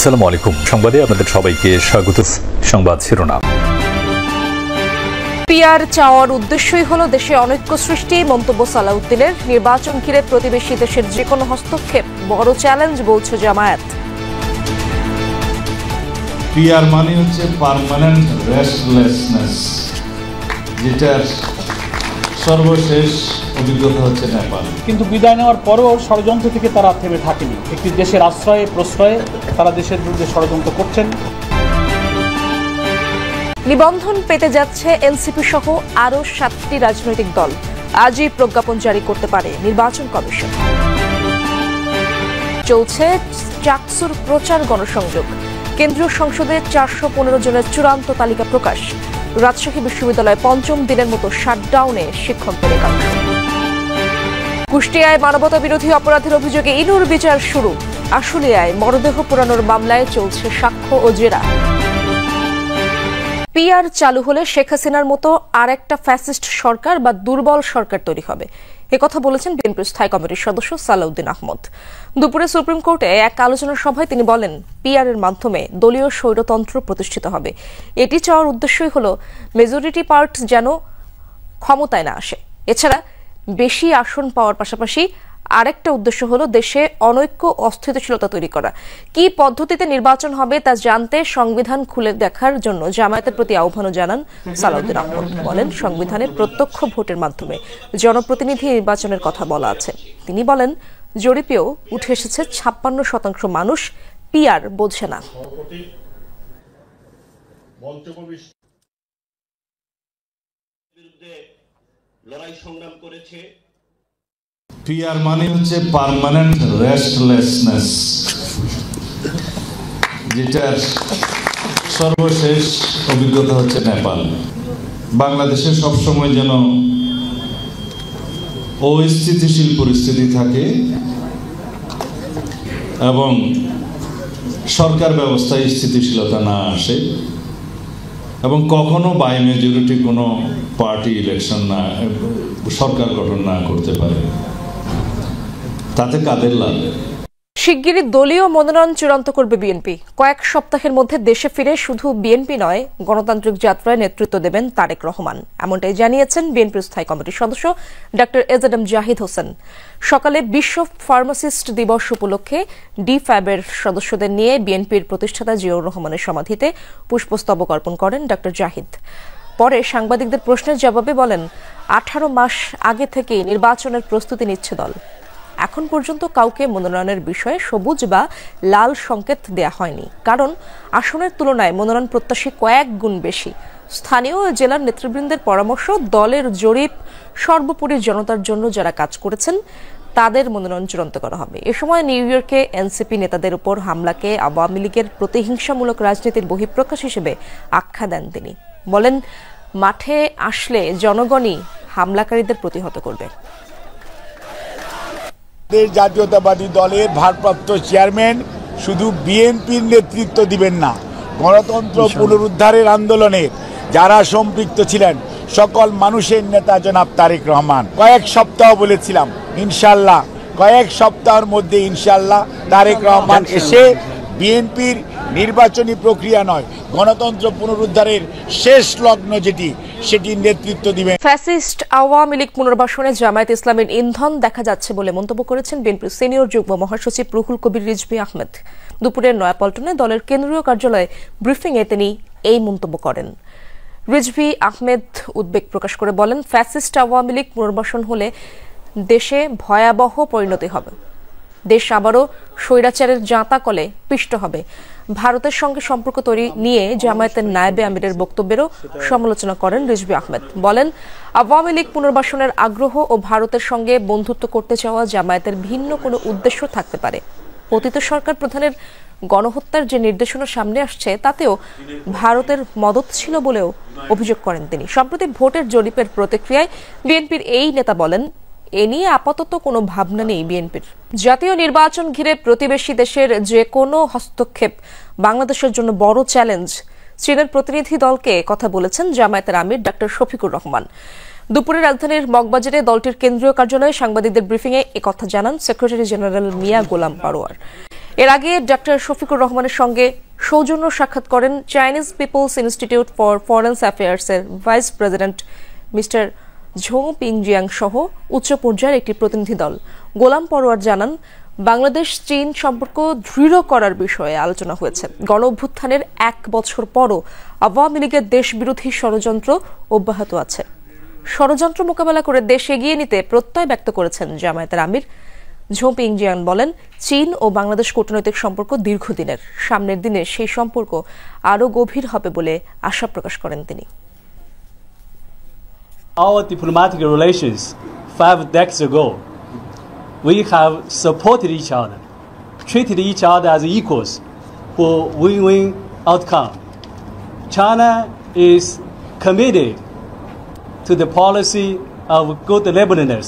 আসসালামু আলাইকুম। সংবাদে আপনাদের সবাইকে স্বাগত। সংবাদ শিরোনাম। পিআর চাওয়ার উদ্দেশ্যই হলো দেশে অনৈক্য সৃষ্টি, মন্তব্য সালাউদ্দিনের। নির্বাচন ঘিরে প্রতিবেশী দেশের যে কোনো হস্তক্ষেপ বড় চ্যালেঞ্জ বলছে জামায়াত। পিআর মানে হচ্ছে পার্মানেন্ট রেস্টলেসনেস, যেটার সর্বশেষ অভিজ্ঞতা হচ্ছে নেপাল। কিন্তু বিদায় নেওয়ার পরেও ষড়যন্ত্র থেকে তারা থেমে থাকেনি। একটি দেশের আশ্রয়ে প্রশ্রয়ে তারা দেশের বিরুদ্ধে ষড়যন্ত্র করছেন। নিবন্ধন পেতে যাচ্ছে এনসিপি সহ আরও 7টি রাজনৈতিক দল। আজই প্রজ্ঞাপন জারি করতে পারে নির্বাচন কমিশন। চলছে চাকসুর প্রচার গণসংযোগ। কেন্দ্রীয় সংসদে 415 জনের চূড়ান্ত তালিকা প্রকাশ। রাজশাহী বিশ্ববিদ্যালয়ে পঞ্চম দিনের মতো শাটডাউনে শিক্ষকদের একাংশ। কুষ্টিয়ায় মানবতা বিরোধী অপরাধের অভিযোগে ইনুর বিচার শুরু। আশুলিয়ায় মরদেহ পোড়ানোর মামলায় চলছে সাক্ষ্য ও জেরা। পিআর চালু হলে শেখ হাসিনার মতো আর একটা ফ্যাসিস্ট সরকার বা দুর্বল সরকার তৈরি হবে, একথা বলেছেন বিএনপি স্থায়ী কমিটির সদস্য সালাউদ্দিন আহমদ। দুপুরে সুপ্রিম কোর্টে এক আলোচনা সভায় তিনি বলেন, পিআর এর মাধ্যমে দলীয় স্বৈরতন্ত্র প্রতিষ্ঠিত হবে। এটি চাওয়ার উদ্দেশ্যই হল মেজরিটি পার্ট যেন ক্ষমতায় না আসে। এছাড়া বেশি আসন পাওয়ার পাশাপাশি আরেকটা উদ্দেশ্য হলো দেশে অনৈক্য অস্থিতিশীলতা তৈরি করা। কি পদ্ধতিতে নির্বাচন হবে তা জানতে সংবিধান খুলে দেখার জন্য জামায়াতের প্রতি আহ্বানও জানান সালাউদ্দিন আহমদ। বলেন, সংবিধানে প্রত্যক্ষ ভোটের মাধ্যমে জনপ্রতিনিধি নির্বাচনের কথা বলা আছে। তিনি বলেন, জরিপেও উঠে এসেছে 56% মানুষ পিআর বোঝে না। লড়াই সংগ্রাম করেছে। পিআর মানে হচ্ছে পার্মানেন্ট রেস্টলেসনেস, যেটার সর্বশেষ অভিজ্ঞতা হচ্ছে নেপাল। বাংলাদেশে সবসময় যেন অস্থিতিশীল পরিস্থিতি থাকে এবং সরকার ব্যবস্থায় স্থিতিশীলতা না আসে এবং কখনো বাই মেজরিটি কোনো পার্টি ইলেকশন না, সরকার গঠন না করতে পারে, তাতে কাদের লাভ? শিগগিরই দলীয় মনোনয়ন চূড়ান্ত করবে বিএনপি। কয়েক সপ্তাহের মধ্যে দেশে ফিরে শুধু বিএনপি নয়, গণতান্ত্রিক যাত্রায় নেতৃত্ব দেবেন তারেক রহমান, এমনটাই জানিয়েছেন বিএনপির স্থায়ী কমিটির সদস্য ডক্টর এজেডএম জাহিদ হোসেন। সকালে বিশ্ব ফার্মাসিস্ট দিবস উপলক্ষে ডিফ্যাবের সদস্যদের নিয়ে বিএনপির প্রতিষ্ঠাতা জিয়াউর রহমানের সমাধিতে পুষ্পস্তবক অর্পণ করেন ডক্টর জাহিদ। পরে সাংবাদিকদের প্রশ্নের জবাবে বলেন, 18 মাস আগে থেকেই নির্বাচনের প্রস্তুতি নিচ্ছে দল। এখন পর্যন্ত কাউকে মনোনয়নের বিষয়ে সবুজ বা লাল সংকেত দেয়া হয়নি, কারণ আসনের তুলনায় মনোনয়ন প্রত্যাশী কয়েক গুণ বেশি। স্থানীয় জেলার নেতৃবৃন্দের পরামর্শ, দলের জরিপ, সর্বোপরি জনতার জন্য যারা কাজ করেছেন তাদের মনোনয়ন চূড়ান্ত করা হবে। এ সময় নিউ ইয়র্কে এনসিপি নেতাদের উপর হামলাকে আওয়ামী লীগের প্রতিহিংসামূলক রাজনীতির বহিঃপ্রকাশ হিসেবে আখ্যা দেন তিনি। বলেন, মাঠে আসলে জনগণই হামলাকারীদের প্রতিহত করবে। জাতীয়তাবাদী দলের ভারপ্রাপ্ত চেয়ারম্যান শুধু বিএনপির নেতৃত্ব দিবেন না, গণতন্ত্র পুনরুদ্ধারের আন্দোলনে যারা সম্পৃক্ত ছিলেন সকল মানুষের নেতা জনাব তারেক রহমান। কয়েক সপ্তাহ বলেছিলাম, ইনশাল্লাহ কয়েক সপ্তাহের মধ্যে ইনশাল্লাহ তারেক রহমান এসে বিএনপির নির্বাচনী প্রক্রিয়া নয়, গণতন্ত্র পুনরুদ্ধারের শেষ লগ্ন যেটি, সেটির নেতৃত্ব দিবেন। ফ্যাসিস্ট আওয়ামী লীগ পুনর্বাসনে জামায়াত ইসলামের ইন্ধন দেখা যাচ্ছে বলে মন্তব্য করেছেন বিএনপির সিনিয়র যুগ্ম মহাসচিব রুহুল কবির রিজভী আহমেদ। দুপুরে নয়াপল্টনে দলের কেন্দ্রীয় কার্যালয়ে ব্রিফিংয়ে তিনি এই মন্তব্য করেন। রিজভী আহমেদ উদ্বেগ প্রকাশ করে বলেন, ফ্যাসিস্ট আওয়ামী লীগ পুনর্বাসন হলে দেশে ভয়াবহ পরিণতি হবে। দেশ আবারও স্বৈরাচারের জাঁতা কলে পিষ্ট হবে। ভারতের সঙ্গে সম্পর্ক তৈরি নিয়ে জামায়াতের নায়েবে আমিরের বক্তব্যেরও সমালোচনা করেন রিজভী আহমেদ। বলেন, আওয়ামী লীগ পুনর্বাসনের আগ্রহ ও ভারতের সঙ্গে বন্ধুত্ব করতে চাওয়া জামায়াতের ভিন্ন কোনো উদ্দেশ্য থাকতে পারে। অতীত সরকার প্রধানের গণহত্যার যে নির্দেশনা সামনে আসছে তাতেও ভারতের মদত ছিল বলেও অভিযোগ করেন তিনি। সম্প্রতি ভোটের জরিপের প্রতিক্রিয়ায় বিএনপির এই নেতা বলেন, এ নিয়ে আপাতত কোনো ভাবনা নেই বিএনপির। জাতীয় নির্বাচন ঘিরে প্রতিবেশী দেশের যে কোনো হস্তক্ষেপ বাংলাদেশের জন্য বড় চ্যালেঞ্জ। চীনের প্রতিনিধি দলকে কথা বলেছেন জামায়াতের আমির ডক্টর শফিকুর রহমান। দুপুরে রাজধানীর মগবাজারে দলটির কেন্দ্রীয় কার্যালয়ে সাংবাদিকদের ব্রিফিংয়ে একথা জানান সেক্রেটারি জেনারেল মিয়া গোলাম পারোয়ার। এর আগে ডক্টর শফিকুর রহমানের সঙ্গে সৌজন্য সাক্ষাৎ করেন Chinese People's Institute for Foreign অ্যাফেয়ার্সের vice president mister Zhou Pingjiang সহ উচ্চ পর্যায়ের একটি প্রতিনিধি দল। গোলাম পরোয়ার জানান, বাংলাদেশ চীন সম্পর্ক দৃঢ় করার বিষয়ে আলোচনা হয়েছে। গণ অভ্যুত্থানের 1 বছর পরও আওয়ামী লীগের দেশবিরোধী ষড়যন্ত্র অব্যাহত আছে। ষড়যন্ত্র মোকাবেলা করে দেশ এগিয়ে নিতে প্রত্যয় ব্যক্ত করেছেন জামায়াতের আমির। ঝো পিংজিয়াং বলেন, চীন ও বাংলাদেশ কূটনৈতিক সম্পর্ক দীর্ঘদিনের, সামনের দিনে সেই সম্পর্ক আরও গভীর হবে বলে আশা প্রকাশ করেন তিনি। Our diplomatic relations 5 decades ago, we have supported each other, treated each other as equals for win-win outcome. China is committed to the policy of good neighborliness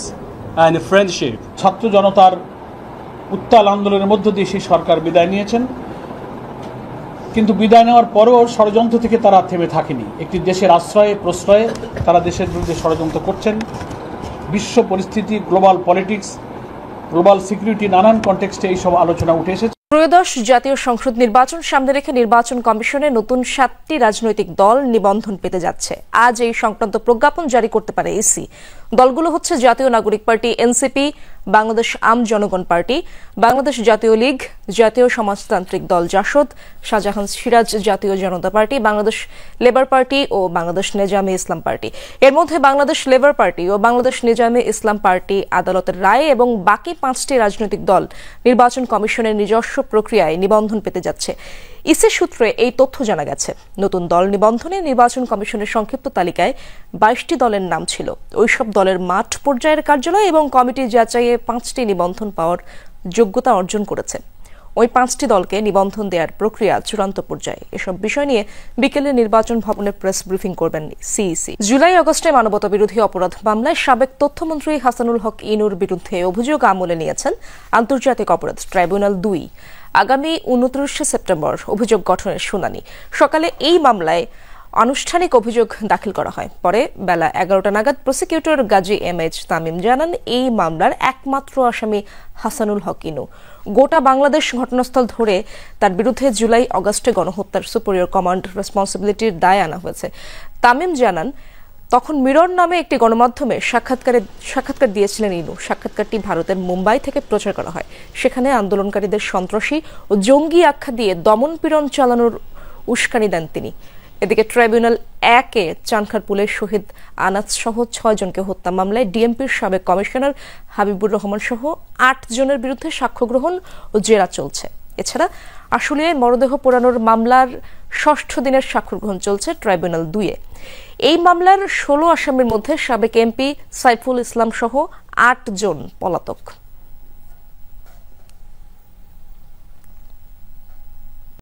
and friendship. ছাত্র জনতার উত্তাল আন্দোলনের মধ্য দিয়ে সেই সরকার বিদায় নিয়েছেন, কিন্তু বিদায় নেওয়ার পরেও ষড়যন্ত্র থেকে তারা থেমে থাকেনি। একটি দেশের আশ্রয়ে প্রশ্রয়ে তারা দেশের বিরুদ্ধে ষড়যন্ত্র করছেন। বিশ্ব পরিস্থিতি, গ্লোবাল পলিটিক্স, গ্লোবাল সিকিউরিটি, নানান কনটেক্সটে এইসব আলোচনা উঠে এসেছে। ত্রয়োদশ জাতীয় সংসদ নির্বাচন সামনে রেখে নির্বাচন কমিশনে নতুন 7টি রাজনৈতিক দল নিবন্ধন পেতে যাচ্ছে। আজ এই সংক্রান্ত প্রজ্ঞাপন জারি করতে পারে ইসি। দলগুলো হচ্ছে জাতীয় নাগরিক পার্টি এনসিপি, বাংলাদেশ আম জনগণ পার্টি, বাংলাদেশ জাতীয় লীগ, জাতীয় সমাজতান্ত্রিক দল জাসদ, শাহজাহান সিরাজ জাতীয় জনতা পার্টি, বাংলাদেশ লেবার পার্টি ও বাংলাদেশ নেজামে ইসলাম পার্টি। এর মধ্যে বাংলাদেশ লেবার পার্টি ও বাংলাদেশ নেজামে ইসলাম পার্টি আদালতের রায়ে এবং বাকি 5টি রাজনৈতিক দল নির্বাচন কমিশনের নিজস্ব প্রক্রিয়ায় নিবন্ধন পেতে যাচ্ছে। ইসি সূত্রে এই তথ্য জানা গেছে। নতুন দল নিবন্ধনে নির্বাচন কমিশনের সংক্ষিপ্ত তালিকায় 22টি দলের নাম ছিল। ওইসব দলের মাঠ পর্যায়ের কার্যালয় এবং কমিটি যাচাইয়ে 5টি নিবন্ধন পাওয়ার যোগ্যতা অর্জন করেছে। ওই 5টি দলকে নিবন্ধন দেওয়ার প্রক্রিয়া চূড়ান্ত পর্যায়ে। এসব বিষয় নিয়ে বিকেলে নির্বাচন ভবনে প্রেস ব্রিফিং করবেন সিইসি। জুলাই আগস্টে মানবতা বিরোধী অপরাধ মামলায় সাবেক তথ্যমন্ত্রী হাসানুল হক ইনুর বিরুদ্ধে অভিযোগ আমলে নিয়েছেন আন্তর্জাতিক অপরাধ ট্রাইব্যুনাল 2। আগামী 29 সেপ্টেম্বর অভিযোগ গঠনের শুনানি। সকালে এই মামলায় আনুষ্ঠানিক অভিযোগ দাখিল করা হয়। পরে বেলা 11টা নাগাদ প্রসিকিউটর গাজী এমএইচ তামিম জানান, এই মামলার একমাত্র আসামি হাসানুল হক ইনু। গোটা বাংলাদেশ ঘটনাস্থল ধরে তার বিরুদ্ধে জুলাই আগস্টে গণহত্যার সুপিরিয়র কমান্ড রেসপন্সিবিলিটির দায় আনা হয়েছে। তামিম জানান, তখন মিরর নামে একটি গণমাধ্যমে সাক্ষাৎকার দিয়েছিলেন ইনু। সাক্ষাৎকারটি ভারতের মুম্বাই থেকে প্রচার করা হয়। সেখানে আন্দোলনকারীদের সন্ত্রাসী ও জঙ্গি আখ্যা দিয়ে দমন-পীড়ন চালানোর উস্কানি দেন তিনি। এদিকে ট্রাইব্যুনাল 1-এ চানখারপুলের শহীদ আনাস সহ 6 জনকে হত্যা মামলায় ডিএমপির সাবেক কমিশনার হাবিবুর রহমান সহ 8 জনের বিরুদ্ধে সাক্ষ্য গ্রহণ ও জেরা চলছে। এছাড়া আশুলিয়ায় মরদেহ পোড়ানোর মামলার 6ষ্ঠ দিনের সাক্ষ্য গ্রহণ চলছে ট্রাইব্যুনাল 2-এ। এই মামলার 16 আসামির মধ্যে সাবেক এমপি সাইফুল ইসলাম সহ 8 জন পলাতক।